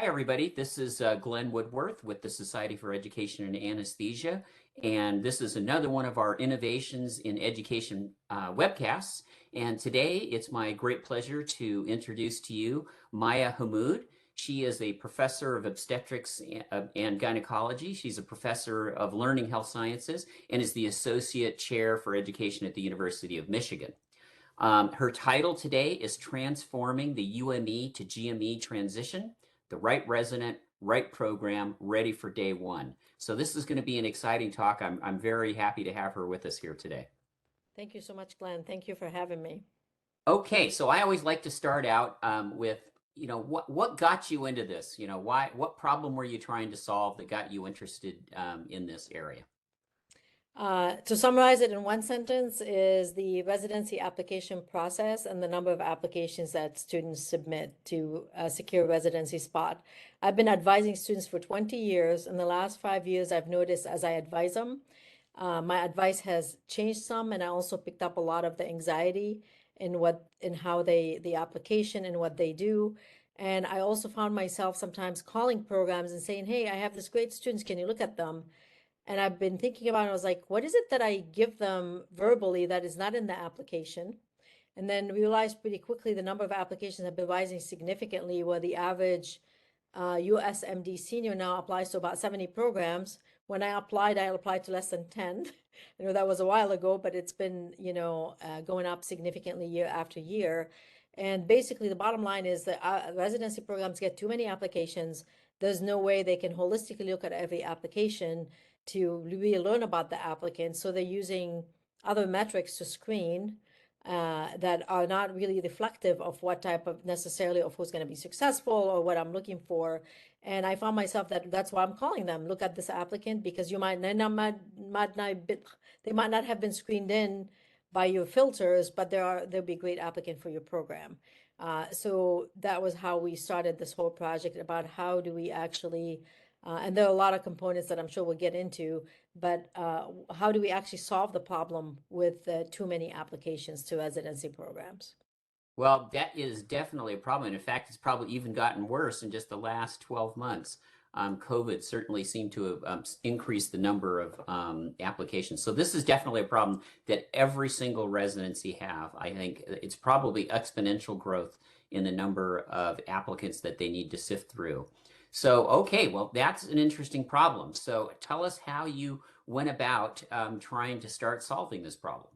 everybody. This is Glenn Woodworth with the Society for Education and Anesthesia, and this is another one of our innovations in education webcasts. And today, it's my great pleasure to introduce to you Maya Hammoud. She is a professor of obstetrics and gynecology. She's a professor of learning health sciences and is the associate chair for education at the University of Michigan. Her title today is Transforming the UME to GME Transition, the right resident, right program, ready for day one. So this is going to be an exciting talk. I'm very happy to have her with us here today. Thank you so much, Glenn. Thank you for having me. Okay, so I always like to start out with, what got you into this? What problem were you trying to solve that got you interested in this area? To summarize it in one sentence is the residency application process and the number of applications that students submit to secure a residency spot. I've been advising students for 20 years. In the last 5 years, I've noticed as I advise them, my advice has changed some, and I also picked up a lot of the anxiety in how the application and what they do. And I also found myself sometimes calling programs and saying, hey, I have this great students, can you look at them? And I've been thinking about it. I was like, what is it that I give them verbally that is not in the application? And then realized pretty quickly the number of applications have been rising significantly, where the average USMD senior now applies to about 70 programs. When I applied to less than 10. I know that was a while ago, but it's been, going up significantly year after year. And basically, the bottom line is that residency programs get too many applications. There's no way they can holistically look at every application to really learn about the applicant. So they're using other metrics to screen that are not really reflective of what type of necessarily of who's going to be successful or what I'm looking for. And I found myself that's why I'm calling them. Look at this applicant, because they might not have been screened in by your filters, but they'll be a great applicant for your program. So that was how we started this whole project about how do we actually and there are a lot of components that I'm sure we'll get into, but how do we actually solve the problem with too many applications to residency programs? Well, that is definitely a problem. In fact, it's probably even gotten worse in just the last 12 months. COVID certainly seemed to have increased the number of applications. So this is definitely a problem that every single residency have. I think it's probably exponential growth in the number of applicants that they need to sift through. So, okay, well, that's an interesting problem. So tell us how you went about trying to start solving this problem.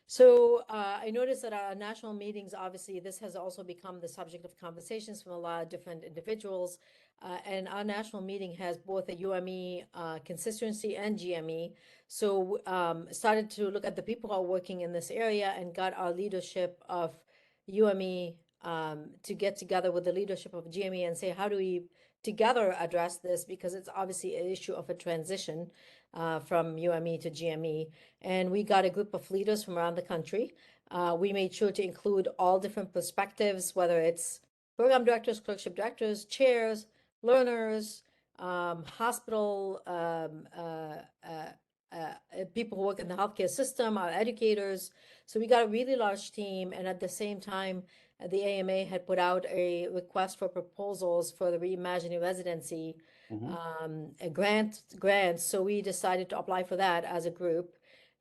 So I noticed that our national meetings, obviously, this has also become the subject of conversations from a lot of different individuals. And our national meeting has both a UME constituency and GME. So started to look at the people who are working in this area and got our leadership of UME to get together with the leadership of GME and say, how do we together address this, because it's obviously an issue of a transition from UME to GME. And we got a group of leaders from around the country. We made sure to include all different perspectives, whether it's program directors, clerkship directors, chairs, learners, hospital, people who work in the healthcare system, our educators. So we got a really large team. And at the same time, the AMA had put out a request for proposals for the Reimagining Residency a grant. So we decided to apply for that as a group,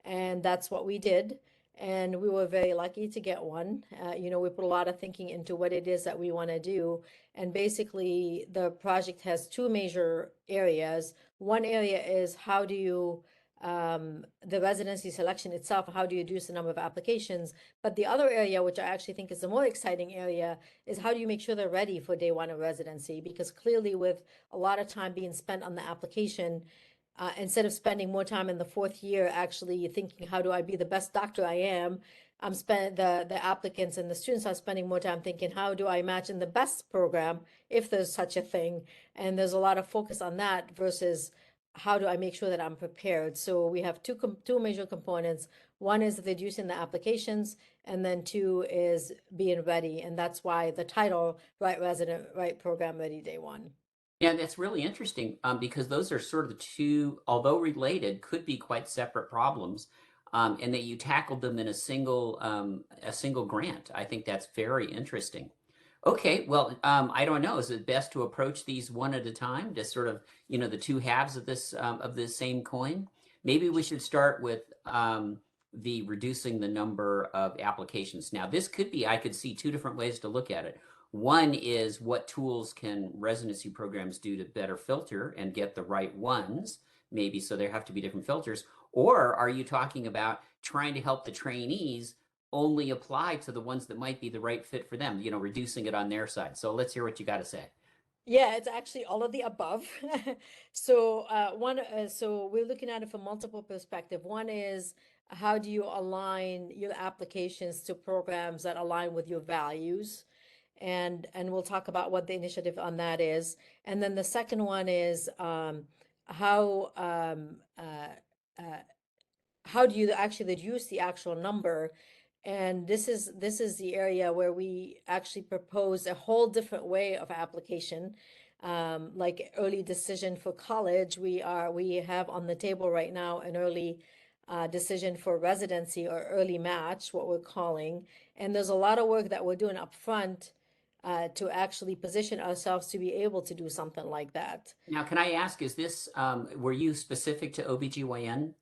and that's what we did. And we were very lucky to get one. We put a lot of thinking into what it is that we want to do. And basically, the project has two major areas. One area is how do you the residency selection itself, how do you reduce the number of applications? But the other area, which I actually think is the more exciting area, is how do you make sure they're ready for day one of residency? Because clearly, with a lot of time being spent on the application, instead of spending more time in the fourth year actually thinking, how do I be the best doctor I am? The applicants and the students are spending more time thinking, how do I imagine the best program, if there's such a thing? And there's a lot of focus on that versus how do I make sure that I'm prepared? So we have two major components. One is reducing the applications, and then two is being ready. And that's why the title, Right Resident, Right Program, Ready Day One. Yeah, that's really interesting because those are sort of the two, although related, could be quite separate problems, and that you tackled them in a single grant. I think that's very interesting. Okay, well, I don't know. Is it best to approach these one at a time to sort of, the two halves of this same coin? Maybe we should start with the reducing the number of applications. Now, this could be, I could see two different ways to look at it. One is what tools can residency programs do to better filter and get the right ones, maybe, so there have to be different filters. Or are you talking about trying to help the trainees only apply to the ones that might be the right fit for them, reducing it on their side? So let's hear what you got to say. Yeah, it's actually all of the above. So we're looking at it from multiple perspective. One is how do you align your applications to programs that align with your values? And we'll talk about what the initiative on that is. And then the second one is how how do you actually reduce the actual number? And this is the area where we actually propose a whole different way of application. Like early decision for college, we have on the table right now an early decision for residency or early match, what we're calling. And there's a lot of work that we're doing up front to actually position ourselves to be able to do something like that. Now, can I ask, is this, were you specific to OBGYN?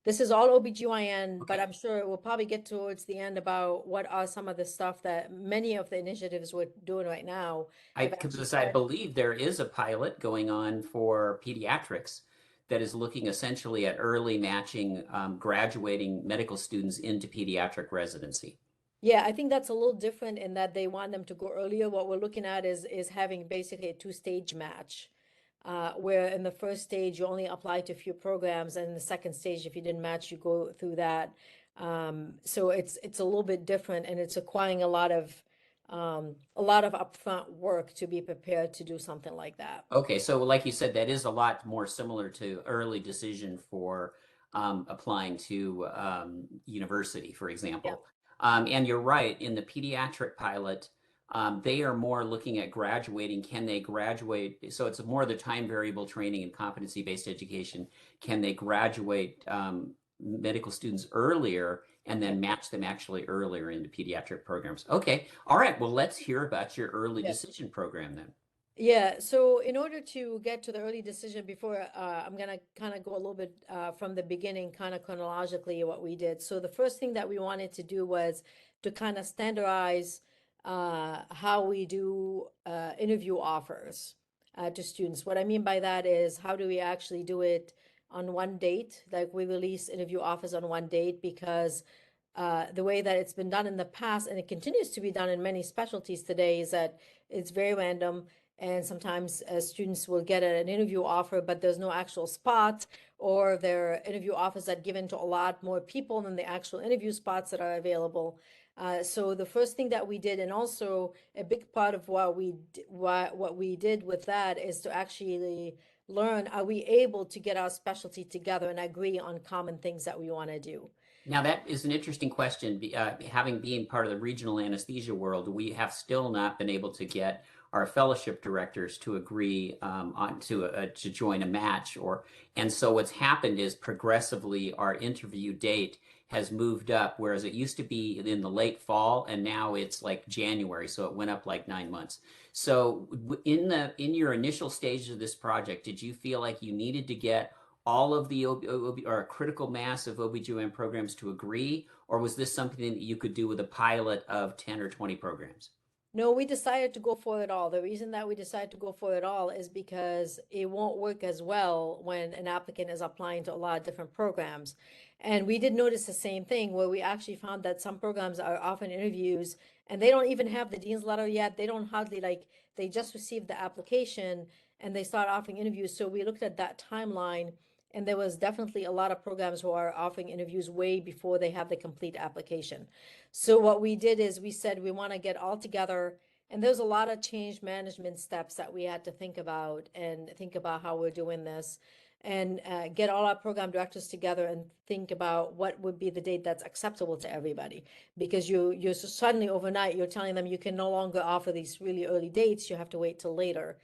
This is all OBGYN, but Okay. I'm sure we'll probably get towards the end about what are some of the stuff that many of the initiatives we're doing right now have actually Because I started. believe there is a pilot going on for pediatrics that is looking essentially at early matching graduating medical students into pediatric residency. Yeah, I think that's a little different in that they want them to go earlier. What we're looking at is having basically a two-stage match, where in the first stage you only apply to a few programs, and in the second stage, if you didn't match, you go through that. So it's a little bit different, and it's requiring a lot of upfront work to be prepared to do something like that. Okay, so like you said, that is a lot more similar to early decision for applying to university, for Yeah. example. And you're right, in the pediatric pilot, they are more looking at graduating. Can they graduate? So it's more the time variable training and competency-based education. Can they graduate medical students earlier and then match them actually earlier into pediatric programs? Okay, all right, well, let's hear about your early Yeah. decision program then. Yeah, so in order to get to the early decision before, I'm gonna kind of go a little bit from the beginning, kind of chronologically what we did. So the first thing that we wanted to do was to kind of standardize how we do interview offers to students. What I mean by that is how do we actually do it on one date? Like we release interview offers on one date because the way that it's been done in the past, and it continues to be done in many specialties today, is that it's very random. And sometimes students will get an interview offer, but there's no actual spot, or their interview offers are given to a lot more people than the actual interview spots that are available. So the first thing that we did, and also a big part of what we did with that, is to actually learn, are we able to get our specialty together and agree on common things that we want to do? Now, that is an interesting question. Having been part of the regional anesthesia world, we have still not been able to get our fellowship directors to agree on to join a match. And so what's happened is progressively our interview date has moved up, whereas it used to be in the late fall, and now it's like January, so it went up like 9 months. So in your initial stages of this project, did you feel like you needed to get all of the or a critical mass of OB/GYN programs to agree, or was this something that you could do with a pilot of 10 or 20 programs? No, we decided to go for it all. The reason that we decided to go for it all is because it won't work as well when an applicant is applying to a lot of different programs. And we did notice the same thing where we actually found that some programs are offering interviews and they don't even have the dean's letter yet. They don't hardly they just received the application and they start offering interviews. So we looked at that timeline, and there was definitely a lot of programs who are offering interviews way before they have the complete application. So what we did is we said we want to get all together, and there's a lot of change management steps that we had to think about and think about how we're doing this, and get all our program directors together and think about what would be the date that's acceptable to everybody. Because you're suddenly overnight, you're telling them you can no longer offer these really early dates, you have to wait till later.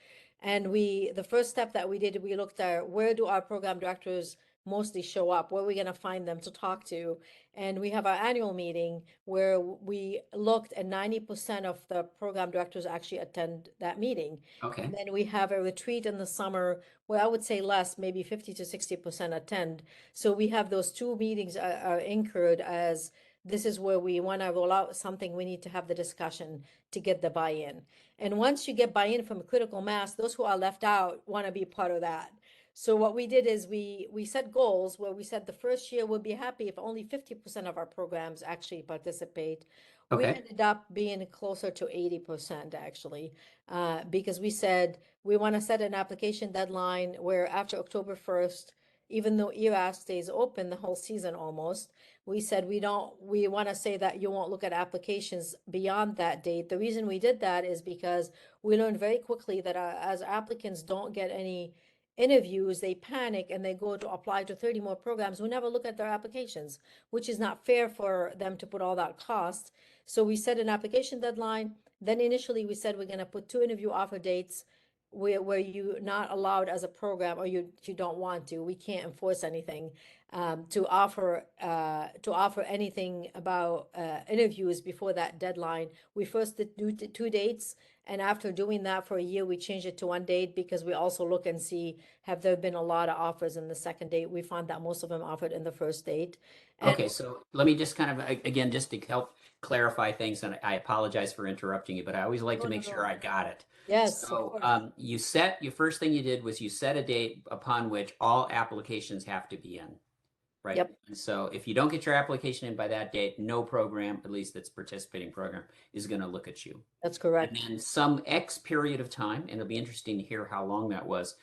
And the first step that we did, we looked at where do our program directors mostly show up? Where are we going to find them to talk to? And we have our annual meeting where we looked at 90% of the program directors actually attend that meeting. Okay. And then we have a retreat in the summer where I would say less, maybe 50 to 60% attend. So we have those two meetings are anchored as this is where we want to roll out something. We need to have the discussion to get the buy-in. And once you get buy-in from a critical mass, those who are left out want to be part of that. So what we did is we set goals where we said the first year we'll be happy if only 50% of our programs actually participate. We Okay. ended up being closer to 80% actually, because we said we want to set an application deadline where after October 1st, even though ERAS stays open the whole season almost, we said we want to say that you won't look at applications beyond that date. The reason we did that is because we learned very quickly that as applicants don't get any interviews, they panic and they go to apply to 30 more programs. We never look at their applications, which is not fair for them to put all that cost. So we set an application deadline. Then initially we said we're going to put 2 interview offer dates where you're not allowed as a program or you don't want to. We can't enforce anything to offer anything about interviews before that deadline. We first did do 2 dates, and after doing that for a year, we changed it to 1 date because we also look and see have there been a lot of offers in the second date. We found that most of them offered in the first date. And Okay, so let me just kind of, again, just to help clarify things, and I apologize for interrupting you, but I always like to make sure I got it. Yes, of So course. your first thing you did was you set a date upon which all applications have to be in, right? Yep, And so if you don't get your application in by that date, no program, at least that's participating program, is going to look at you. that's And correct. then some X period of time, and it'll be interesting to hear how long that was,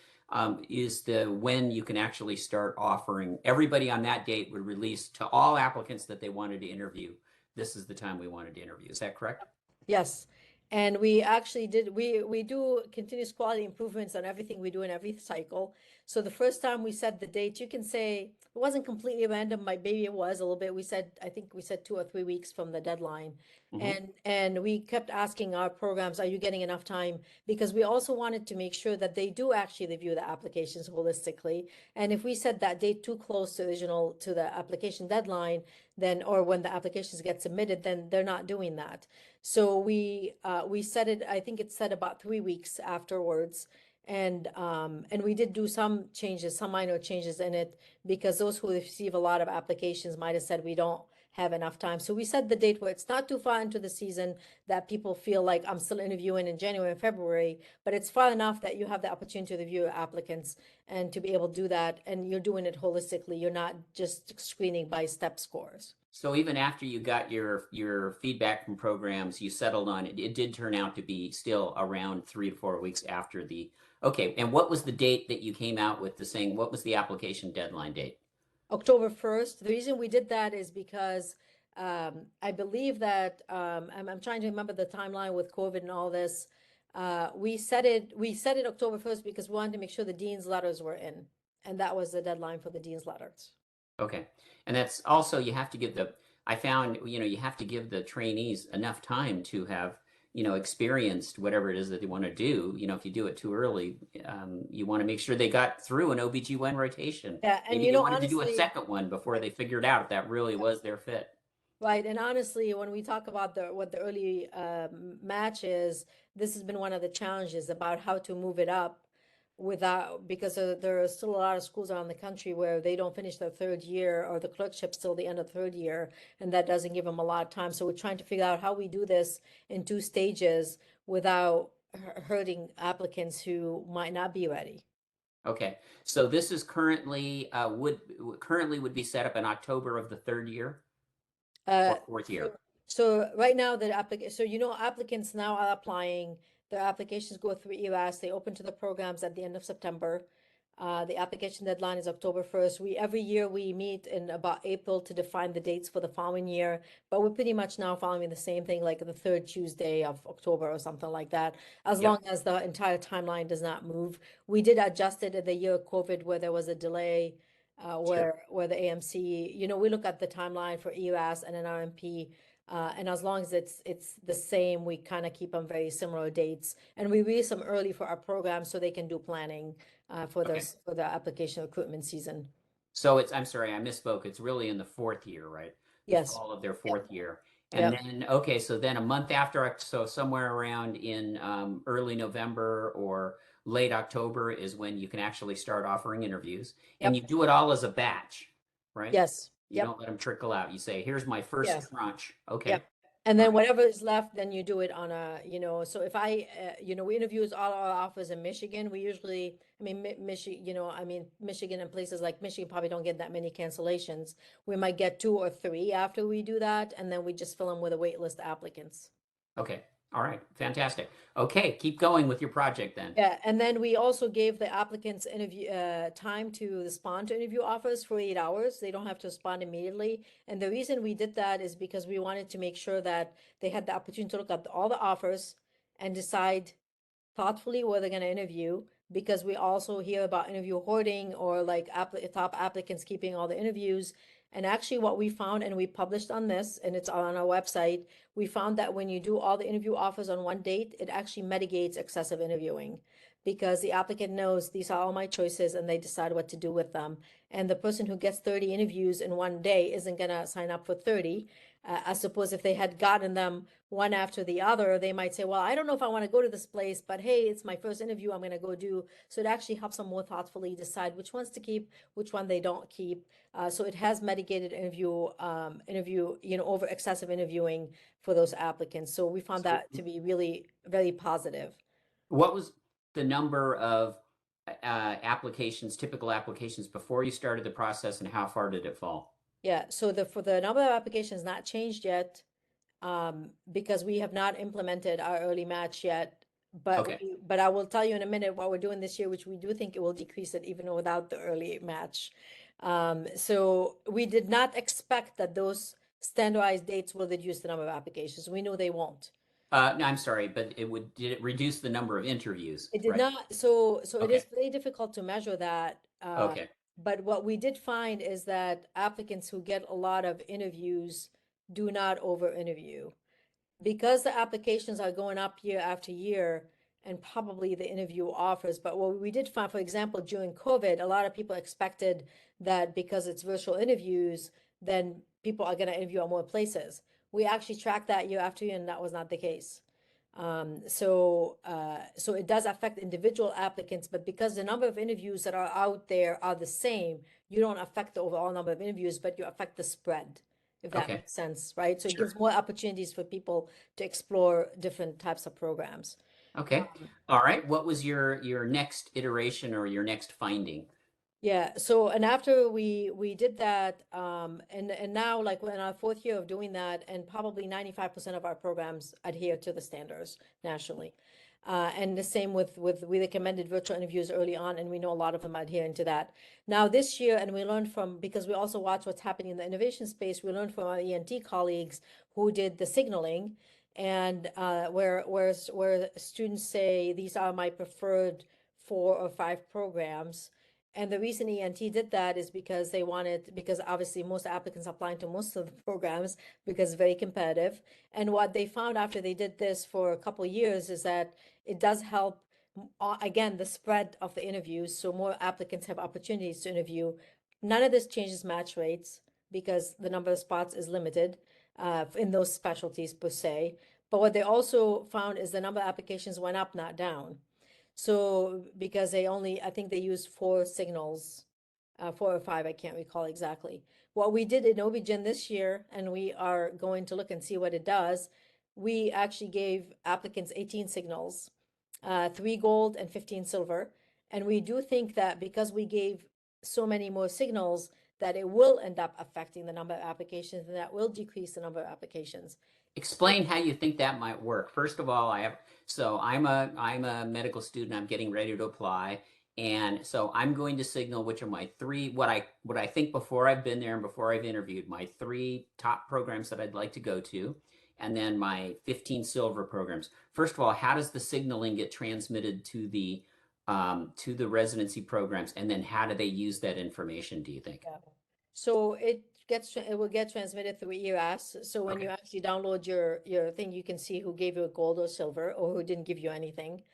is the when you can actually start offering. Everybody on that date would release to all applicants that they wanted to interview. This is the time we wanted to interview. Is that correct? Yes. And we actually did, we do continuous quality improvements on everything we do in every cycle. So the first time we set the date, you can say it wasn't completely random, maybe it was a little bit. We said, I think we said 2 or 3 weeks from the deadline. Mhm. And we kept asking our programs, are you getting enough time? Because we also wanted to make sure that they do actually review the applications holistically. And if we set that date too close to the application deadline, then, or when the applications get submitted, then they're not doing that. So we set it, I think it's set about 3 weeks afterwards. And we did do some changes, some minor changes in it, because those who receive a lot of applications might have said we don't have enough time. So we set the date where it's not too far into the season that people feel like I'm still interviewing in January and February, but it's far enough that you have the opportunity to review applicants and to be able to do that. And you're doing it holistically. You're not just screening by step scores. So even after you got your feedback from programs, you settled on it. It did turn out to be still around 3 to 4 weeks after the. Okay, and what was the date that you came out with the saying? What was the application deadline date? October 1st. The reason we did that is because I believe that I'm trying to remember the timeline with COVID and all this. We set it October 1st because we wanted to make sure the dean's letters were in, and that was the deadline for the dean's letters. Okay. And that's also, you have to give I found, you have to give the trainees enough time to have, experienced whatever it is that they want to do. If you do it too early, you want to make sure they got through an OB/GYN rotation. Yeah, and Maybe they wanted to do a honestly, second one before they figured out if that really was their fit. right, and honestly, when we talk about what the early match is, this has been one of the challenges about how to move it up without, because there are still a lot of schools around the country where they don't finish their 3rd year or the clerkship's till the end of 3rd year, and that doesn't give them a lot of time. So we're trying to figure out how we do this in 2 stages without hurting applicants who might not be ready. Okay. So this is currently would be set up in October of the 3rd year Uh, or 4th so, year. so right now applicants now are applying, their applications go through ERAS, they open to the programs at the end of September. The application deadline is October 1st. Every year we meet in about April to define the dates for the following year, but we're pretty much now following the same thing, like the 3rd Tuesday of October or something like that, as Yep. long as the entire timeline does not move. We did adjust it in the year of COVID where there was a delay, Sure. where the AMC, we look at the timeline for ERAS and an RMP, and as long as it's the same, we kind of keep on very similar dates, and we release them early for our program so they can do planning for Okay. the application recruitment season. So it's, I'm sorry, I misspoke. It's really in the fourth year, right? The Yes. fall of their Yep. fourth year. And Yep. then, okay, so then a month after, so somewhere around in early November or late October is when you can actually start offering interviews. And you Yep. do it all as a batch, right? Yes. You Yep. don't let them trickle out. You say, here's my first Yes. tranche. Okay. Yep. And All then right. whatever is left, then you do it on a, so if we interviews all our offers in Michigan, we usually, I mean, Michigan, Michigan and places like Michigan probably don't get that many cancellations. We might get two or three after we do that, and then we just fill them with a wait list applicants. Okay. All right. Fantastic. Okay. Keep going with your project then. Yeah, and then we also gave the applicants interview time to respond to interview offers for 8 hours. They don't have to respond immediately. And the reason we did that is because we wanted to make sure that they had the opportunity to look at all the offers and decide thoughtfully where they're going to interview, because we also hear about interview hoarding or like top applicants keeping all the interviews. And actually what we found, and we published on this and it's on our website, we found that when you do all the interview offers on one date, it actually mitigates excessive interviewing, because the applicant knows these are all my choices and they decide what to do with them. And the person who gets 30 interviews in one day isn't going to sign up for 30. I suppose if they had gotten them one after the other, they might say, well, I don't know if I want to go to this place, but hey, it's my first interview, I'm going to go do. So it actually helps them more thoughtfully decide which ones to keep, which one they don't keep. So it has mitigated over excessive interviewing for those applicants. So we found So that to be really very positive. what was the number of applications, typical applications before you started the process, and how far did it fall? Yeah, so for the number of applications not changed yet, because we have not implemented our early match yet. Okay. But I will tell you in a minute what we're doing this year, which we do think it will decrease it even without the early match. So we did not expect that those standardized dates will reduce the number of applications. We know they won't. No, I'm sorry, but did it reduce the number of interviews? It did Right. not, so it is Okay. very difficult to measure that. Okay. But what we did find is that applicants who get a lot of interviews do not over interview, because the applications are going up year after year, and probably the interview offers. But what we did find, for example, during COVID, a lot of people expected that because it's virtual interviews, then people are going to interview at more places. We actually tracked that year after year, and that was not the case. So it does affect individual applicants, but because the number of interviews that are out there are the same, you don't affect the overall number of interviews, but you affect the spread, if that Okay. makes sense, right? So it Sure. gives more opportunities for people to explore different types of programs. Okay. All right. What was your next iteration or your next finding? Yeah, so and after we did that, and now like we're in our fourth year of doing that, and probably 95% of our programs adhere to the standards nationally. And the same with we recommended virtual interviews early on, and we know a lot of them adhering to that. Now this year, and we learned from, because we also watch what's happening in the innovation space, we learned from our ENT colleagues who did the signaling, and where students say these are my preferred 4 or 5 programs. And the reason ENT did that is because because obviously most applicants applying to most of the programs, because it's very competitive. And what they found after they did this for a couple of years is that it does help, again, the spread of the interviews. So more applicants have opportunities to interview. None of this changes match rates because the number of spots is limited in those specialties per se. But what they also found is the number of applications went up, not down. So because I think they used 4 signals, 4 or 5, I can't recall exactly. What we did in OB-GYN this year, and we are going to look and see what it does, we actually gave applicants 18 signals, 3 gold and 15 silver. And we do think that because we gave so many more signals, that it will end up affecting the number of applications, and that will decrease the number of applications. Explain how you think that might work. First of all, I'm a medical student. I'm getting ready to apply, and so I'm going to signal which are my three, what I think before I've been there and before I've interviewed, my 3 top programs that I'd like to go to, and then my 15 silver programs. First of all, how does the signaling get transmitted to the residency programs, and then how do they use that information, do you think? Yeah. So it will get transmitted through ERS. So when you Okay. actually download your thing, you can see who gave you a gold or silver or who didn't give you anything.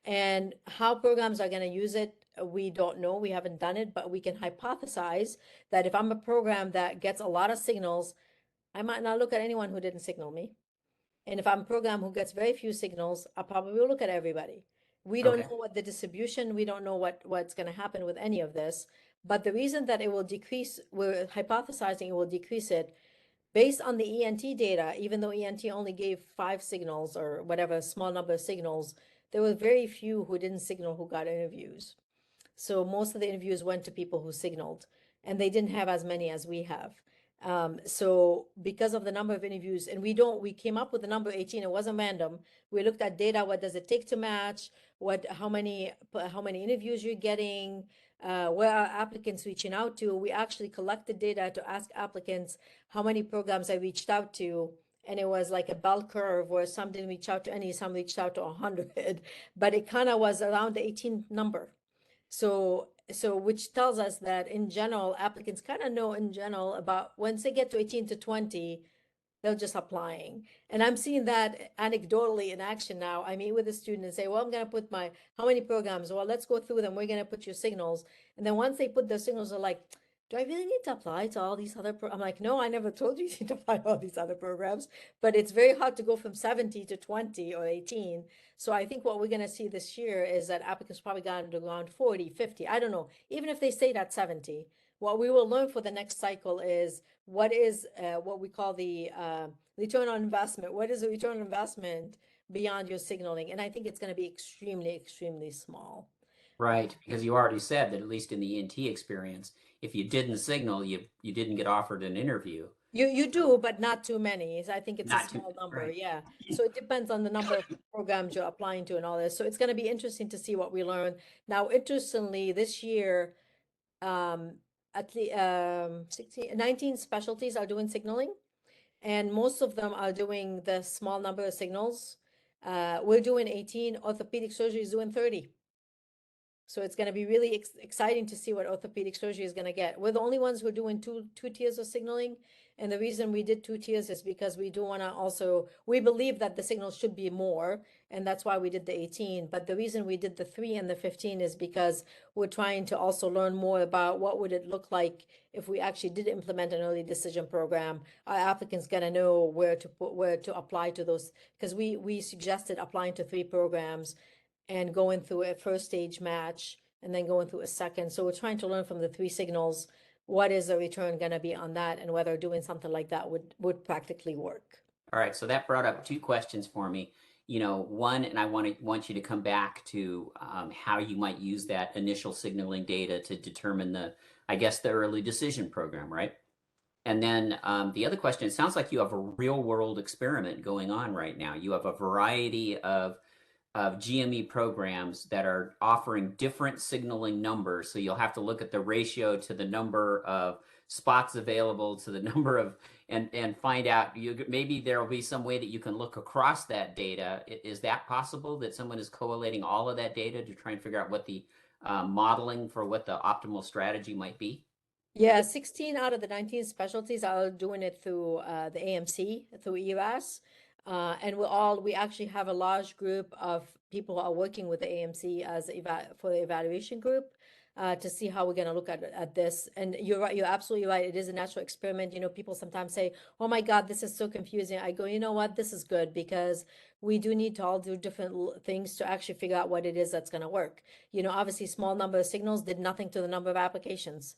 And how programs are going to use it, we don't know. We haven't done it, but we can hypothesize that if I'm a program that gets a lot of signals, I might not look at anyone who didn't signal me. And if I'm a program who gets very few signals, I probably will look at everybody. We don't Okay. know what the distribution, we don't know what's going to happen with any of this. But the reason that it will decrease, we're hypothesizing it will decrease it based on the ENT data, even though ENT only gave 5 signals or whatever, small number of signals, there were very few who didn't signal who got interviews. So most of the interviews went to people who signaled, and they didn't have as many as we have. So because of the number of interviews, and we came up with the number 18, it wasn't random. We looked at data, what does it take to match, how many interviews you're getting, where are applicants reaching out to. We actually collected data to ask applicants how many programs I reached out to, and it was like a bell curve where some didn't reach out to any, some reached out to 100, but it kind of was around the 18 number. So which tells us that in general, applicants kind of know in general about once they get to 18 to 20, they're just applying. And I'm seeing that anecdotally in action now. I meet with a student and say, well, I'm going to put how many programs? Well, let's go through them. We're going to put your signals. And then once they put their signals, they're like, do I really need to apply to all these other I'm like, no, I never told you you need to apply to all these other programs, but it's very hard to go from 70 to 20 or 18. So I think what we're going to see this year is that applicants probably got to around 40, 50. I don't know. Even if they stayed at 70, what we will learn for the next cycle is what is what we call the return on investment. What is the return on investment beyond your signaling? And I think it's going to be extremely, extremely small. Right, because you already said that at least in the ENT experience, if you didn't signal, you didn't get offered an interview. You do, but not too many. I think it's a Not too small number. right. Yeah. So it depends on the number of programs you're applying to and all this. So it's going to be interesting to see what we learn. Now, interestingly, this year, um, at the 16, 19 specialties are doing signaling, and most of them are doing the small number of signals. We're doing 18, orthopedic surgery is doing 30. So it's going to be really exciting to see what orthopedic surgery is going to get. We're the only ones who are doing two tiers of signaling. And the reason we did 2 tiers is because we do want to also, we believe that the signals should be more. And that's why we did the 18. But the reason we did the 3 and the 15 is because we're trying to also learn more about what would it look like if we actually did implement an early decision program. Our applicants going to know where to apply to those, because we suggested applying to 3 programs and going through a first stage match and then going through a second. So we're trying to learn from the 3 signals, what is the return going to be on that, and whether doing something like that would practically work. All right, so that brought up 2 questions for me. One, and I want you to come back to how you might use that initial signaling data to determine I guess, the early decision program, right? And then the other question, it sounds like you have a real world experiment going on right now. You have a variety of GME programs that are offering different signaling numbers. So you'll have to look at the ratio to the number of spots available to the number of, and find out, maybe there will be some way that you can look across that data. Is that possible, that someone is collating all of that data to try and figure out what the modeling for what the optimal strategy might be? Yeah, 16 out of the 19 specialties are doing it through the AMC, through ERAS. And we actually have a large group of people who are working with the AMC for the evaluation group to see how we're going to look at this. And you're right, you're absolutely right. It is a natural experiment. People sometimes say, oh my God, this is so confusing. I go, you know what? This is good, because we do need to all do different things to actually figure out what it is that's going to work. Obviously, small number of signals did nothing to the number of applications.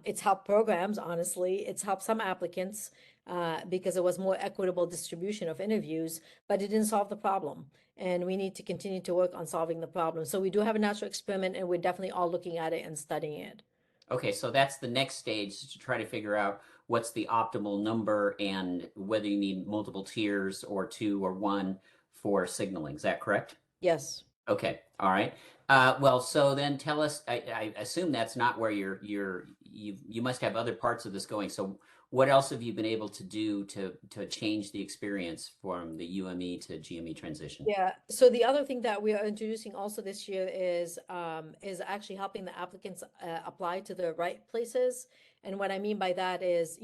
It's helped programs, honestly. It's helped some applicants because it was more equitable distribution of interviews, but it didn't solve the problem. And we need to continue to work on solving the problem. So we do have a natural experiment, and we're definitely all looking at it and studying it. Okay, so that's the next stage, to try to figure out what's the optimal number and whether you need multiple tiers or 2 or 1 for signaling. Is that correct? Yes. Okay, all right. Well, so then tell us, I assume that's not where you must have other parts of this going. So what else have you been able to do to change the experience from the UME to GME transition? Yeah. So the other thing that we are introducing also this year is actually helping the applicants apply to the right places. And what I mean by that is,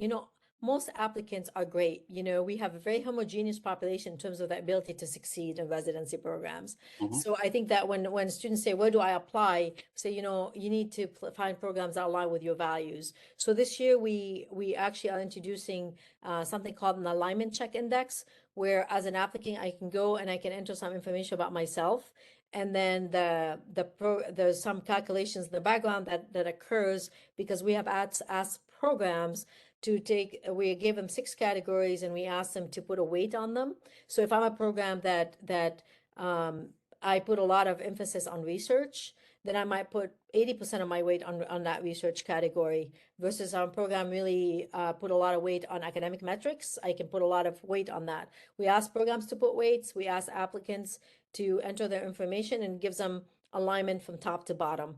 most applicants are great. You know, we have a very homogeneous population in terms of the ability to succeed in residency programs. Mhm. So I think that when students say, where do I apply? Say, you know, you need to find programs that align with your values. So this year we actually are introducing something called an alignment check index, where as an applicant, I can go and I can enter some information about myself. And then there's some calculations in the background that occurs because we have asked programs to take, we gave them 6 categories and we asked them to put a weight on them. So if I'm a program that I put a lot of emphasis on research, then I might put 80% of my weight on that research category versus our program really put a lot of weight on academic metrics. I can put a lot of weight on that. We ask programs to put weights. We ask applicants to enter their information and gives them alignment from top to bottom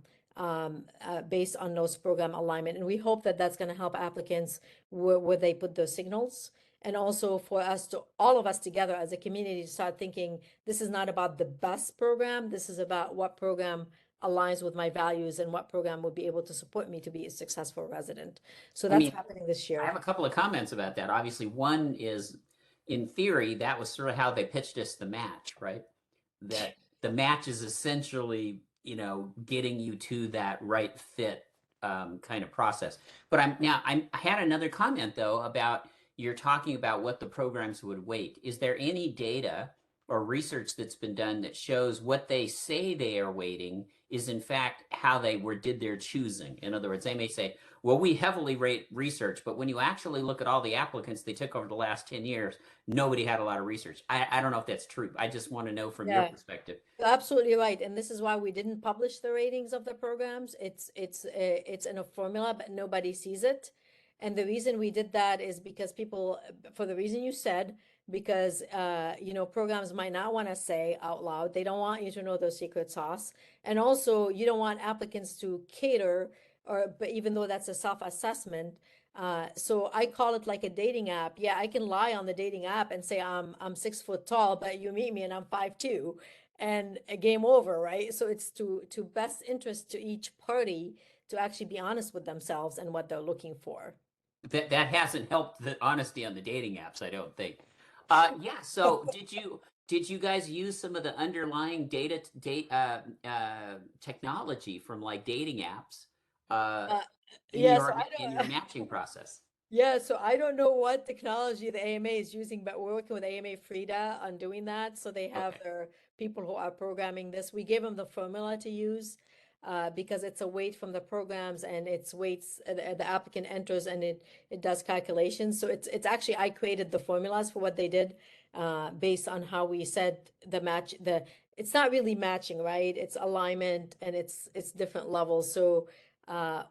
based on those program alignment. And we hope that that's going to help applicants where they put those signals. And also for us to, all of us together as a community, to start thinking, this is not about the best program. This is about what program aligns with my values and what program would be able to support me to be a successful resident. So I that's mean, happening this I year. have a couple of comments about that. Obviously, one is, in theory, that was sort of how they pitched us the match, right? That the match is essentially, getting you to that right fit kind of process. But I had another comment though about you're talking about what the programs would weight. Is there any data or research that's been done that shows what they say they are weighting is in fact how they did their choosing? In other words, they may say, well, we heavily rate research, but when you actually look at all the applicants they took over the last 10 years, nobody had a lot of research. I don't know if that's true. I just want to know from your Yeah. perspective. You're absolutely right, and this is why we didn't publish the ratings of the programs. It's in a formula, but nobody sees it. And the reason we did that is because people, for the reason you said, because programs might not want to say out loud. They don't want you to know their secret sauce, and also you don't want applicants to cater, but even though that's a self-assessment. So I call it like a dating app. Yeah, I can lie on the dating app and say I'm 6 foot tall, but you meet me and I'm 5'2", and a game over, right? So it's to best interest to each party to actually be honest with themselves and what they're looking for. That hasn't helped the honesty on the dating apps, I don't think. Yeah. So did you guys use some of the underlying technology from like dating apps uh, Uh, in yeah, so your I in your don't. matching process? Yeah, so I don't know what technology the AMA is using, but we're working with AMA Frida on doing that. So they have Okay. their people who are programming this. We gave them the formula to use because it's a weight from the programs and it's weights the applicant enters and it does calculations. So it's actually I created the formulas for what they did based on how we said the match it's not really matching, right? It's alignment and it's different levels. So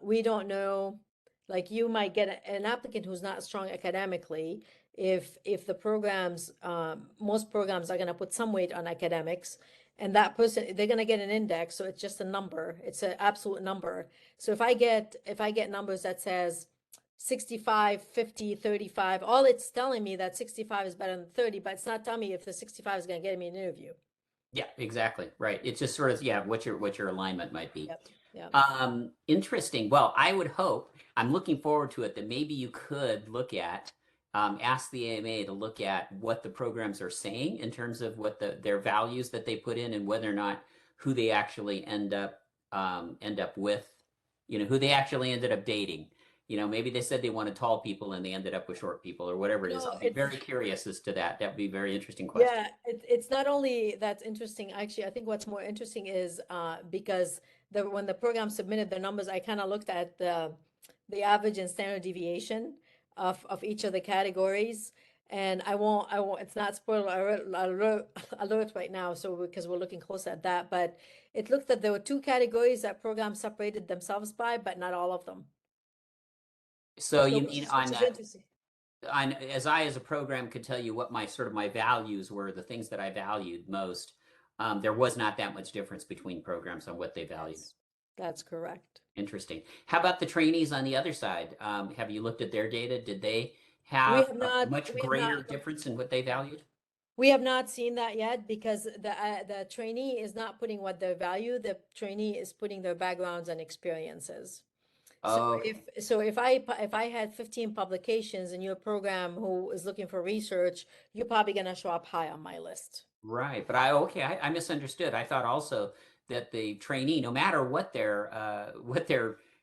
we don't know, like you might get an applicant who's not strong academically if the programs most programs are going to put some weight on academics, and that person they're going to get an index, so it's just a number, it's an absolute number. So if I get numbers that says 65, 50, 35, all it's telling me that 65 is better than 30, but it's not telling me if the 65 is going to get me an interview. Yeah, exactly. Right. It's just sort of, yeah, what your alignment might be. Yep. Yeah. Interesting. Well, I would hope, I'm looking forward to it, that maybe you could ask the AMA to look at what the programs are saying in terms of what their values that they put in and whether or not who they actually end up with, who they actually ended up dating. Maybe they said they wanted tall people and they ended up with short people or whatever it is. No, I'll be it's very curious as to that. That would be a very interesting question. Yeah, it's not only that's interesting. Actually, I think what's more interesting is because when the program submitted the numbers, I kind of looked at the average and standard deviation of each of the categories, and I won't. It's not spoiler alert right now, so because we're looking close at that, but it looked that there were 2 categories that programs separated themselves by, but not all of them. So So you which mean is on that, interesting. as a program could tell you what my values were, the things that I valued most, there was not that much difference between programs on what they valued. That's correct. Interesting. How about the trainees on the other side? Have you looked at their data? Did they We have have a not. much We have not. greater difference in what they valued? We have not seen that yet because the trainee is not putting what they value. The trainee is putting their backgrounds and experiences. So Okay. if I had 15 publications in your program who is looking for research, you're probably gonna show up high on my list. Right, but I misunderstood. I thought also that the trainee, no matter what their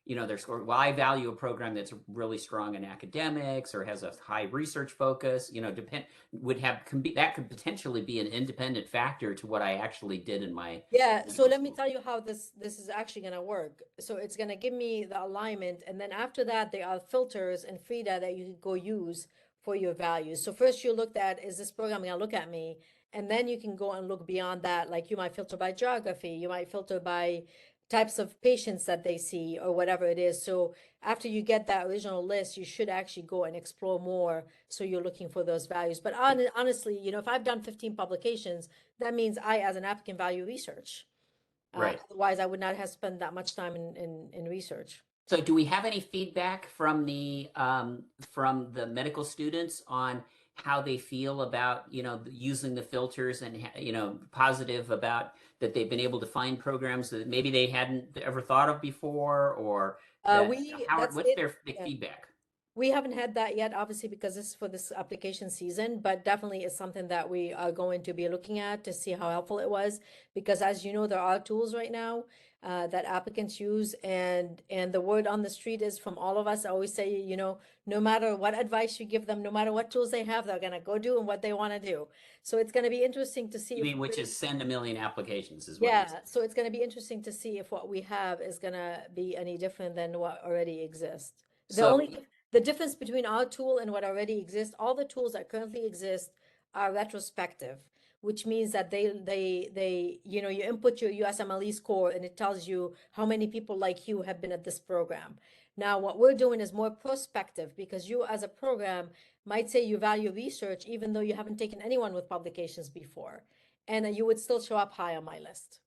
their score. Well, I value a program that's really strong in academics or has a high research focus. Depend would have can be that could potentially be an independent factor to what I actually did in my Yeah, so medical let me school. tell you how this is actually gonna work. So it's gonna give me the alignment, and then after that, there are filters and FRIDA that you can go use for your values. So first you looked at, is this program gonna look at me? And then you can go and look beyond that. Like you might filter by geography, you might filter by types of patients that they see or whatever it is. So after you get that original list, you should actually go and explore more. So you're looking for those values. But honestly, if I've done 15 publications, that means I, as an applicant, value research. Right. Otherwise, I would not have spent that much time in research. So do we have any feedback from the medical students on how they feel about, using the filters and, positive about that they've been able to find programs that maybe they hadn't ever thought of before, or that That's what's it. their Yeah. feedback? We haven't had that yet, obviously, because this is for this application season, but definitely it's something that we are going to be looking at to see how helpful it was. Because as you know, there are tools right now that applicants use, and the word on the street is from all of us. I always say, no matter what advice you give them, no matter what tools they have, they're gonna go do and what they want to do. So it's gonna be interesting to see You if mean which is send a million applications is what you're saying. yeah, so it's going to be interesting to see if what we have is going to be any different than what already exists. The So only the difference between our tool and what already exists, all the tools that currently exist are retrospective, which means that you input your USMLE score and it tells you how many people like you have been at this program. Now, what we're doing is more prospective because you as a program might say you value research even though you haven't taken anyone with publications before, and you would still show up high on my list.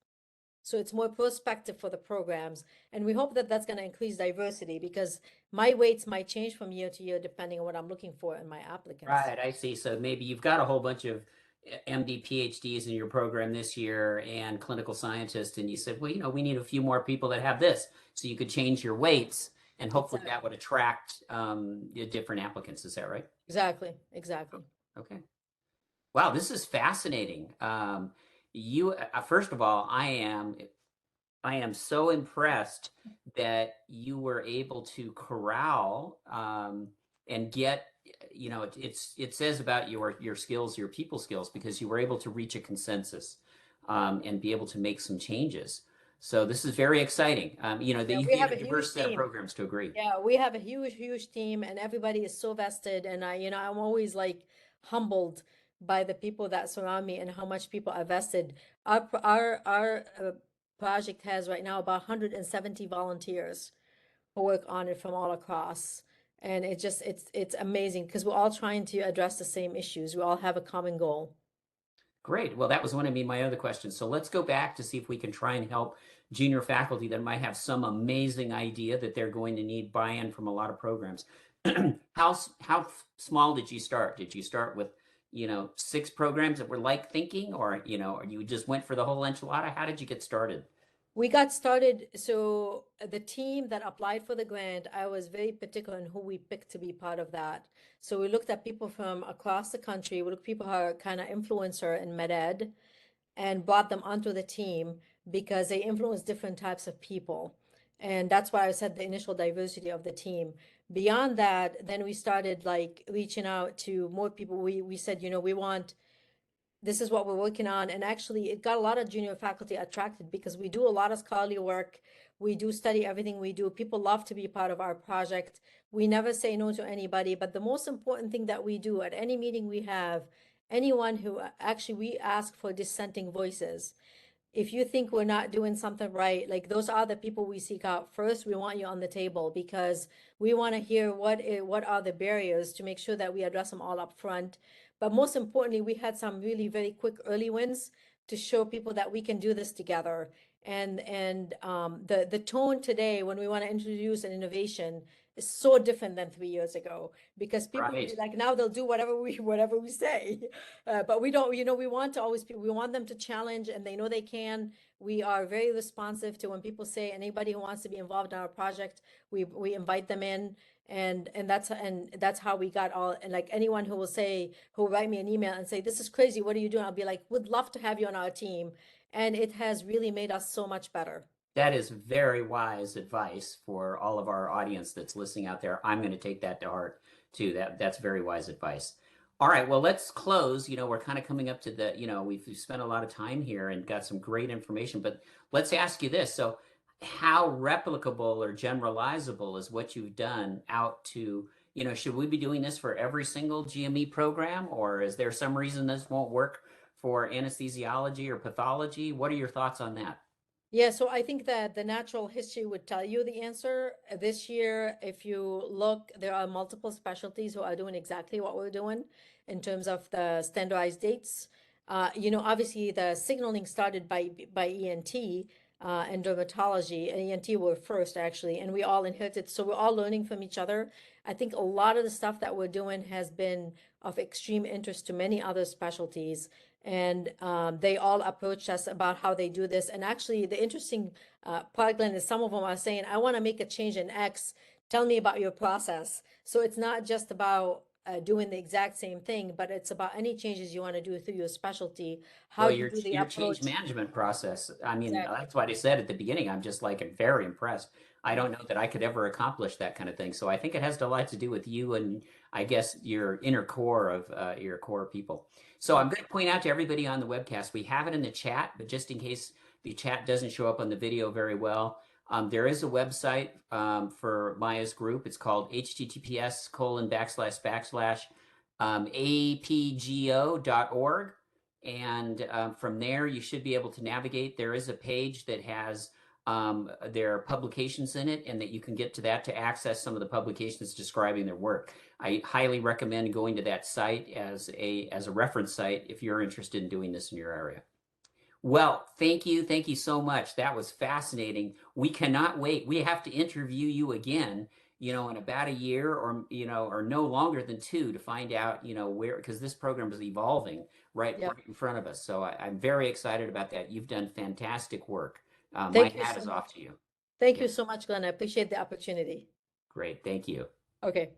So it's more prospective for the programs. And we hope that that's going to increase diversity because my weights might change from year to year depending on what I'm looking for in my applicants. right, I see. So maybe you've got a whole bunch of MD, PhDs in your program this year and clinical scientists, and you said, well, we need a few more people that have this. So you could change your weights, and hopefully that Exactly. would attract different applicants. Is that right? Exactly. Exactly. Okay. Wow, this is fascinating. First of all, I am so impressed that you were able to corral and get, it says about your skills, your people skills, because you were able to reach a consensus and be able to make some changes. So this is very exciting. That Yeah, you we get have a a diverse huge set of team. programs to agree. Yeah, we have a huge, huge team, and everybody is so vested. And I'm always like humbled by the people that surround me and how much people are vested. Our project has right now about 170 volunteers who work on it from all across, and it's amazing because we're all trying to address the same issues. We all have a common goal. Great. Well, that was one of my other questions. So let's go back to see if we can try and help junior faculty that might have some amazing idea that they're going to need buy-in from a lot of programs. How small did you start? Did you start with, 6 programs that were like thinking, or you just went for the whole enchilada? How did you get started? We got started, so the team that applied for the grant, I was very particular in who we picked to be part of that. So we looked at people from across the country. We looked at people who are kind of influencer in med ed and brought them onto the team because they influence different types of people. And that's why I said the initial diversity of the team. Beyond that, then we started like reaching out to more people. We said, we want this is what we're working on. And actually, it got a lot of junior faculty attracted because we do a lot of scholarly work. We do study everything we do. People love to be part of our project. We never say no to anybody. But the most important thing that we do at any meeting we have, anyone who actually we ask for dissenting voices. If you think we're not doing something right, like those are the people we seek out first. We want you on the table because we want to hear what are the barriers to make sure that we address them all up front. But most importantly, we had some really very quick early wins to show people that we can do this together. And the tone today when we want to introduce an innovation is so different than 3 years ago, because people Right. like now they'll do whatever we say, but we don't, we want to always we want them to challenge, and they know they can. We are very responsive to when people say anybody who wants to be involved in our project, we invite them in. And that's how we got all, and like anyone who will say, who will write me an email and say, this is crazy, what are you doing? I'll be like, would love to have you on our team. And it has really made us so much better. That is very wise advice for all of our audience that's listening out there. I'm going to take that to heart too. That's very wise advice. All right, well, let's close. We're kind of coming up to the, we've spent a lot of time here and got some great information, but let's ask you this. So, how replicable or generalizable is what you've done out to, should we be doing this for every single GME program, or is there some reason this won't work for anesthesiology or pathology? What are your thoughts on that? Yeah, so I think that the natural history would tell you the answer. This year, if you look, there are multiple specialties who are doing exactly what we're doing in terms of the standardized dates. Obviously the signaling started by ENT and dermatology, and ENT were first actually, and we all inherited. So we're all learning from each other. I think a lot of the stuff that we're doing has been of extreme interest to many other specialties, and they all approached us about how they do this. And actually, the interesting part, Glenn, is some of them are saying, I want to make a change in X. Tell me about your process. So it's not just about doing the exact same thing, but it's about any changes you want to do through your specialty, how Well, you do the your change approach. management process. I mean, Exactly. that's what I said at the beginning. I'm just like very impressed. I don't know that I could ever accomplish that kind of thing. So I think it has a lot to do with you and I guess your inner core of your core people. So I'm Mm. going to point out to everybody on the webcast, we have it in the chat, but just in case the chat doesn't show up on the video very well, there is a website for Maya's group. It's called https://apgo.org. And from there, you should be able to navigate. There is a page that has their publications in it, and that you can get to that to access some of the publications describing their work. I highly recommend going to that site as a reference site if you're interested in doing this in your area. Well, thank you so much. That was fascinating. We cannot wait. We have to interview you again, in about a year, or or no longer than two, to find out, where, because this program is evolving right Yep. in front of us. So I'm very excited about that. You've done fantastic work. My Thank you hat so is much. off to you. Thank Yeah, you so much, Glenn. I appreciate the opportunity. great. Thank you. Okay.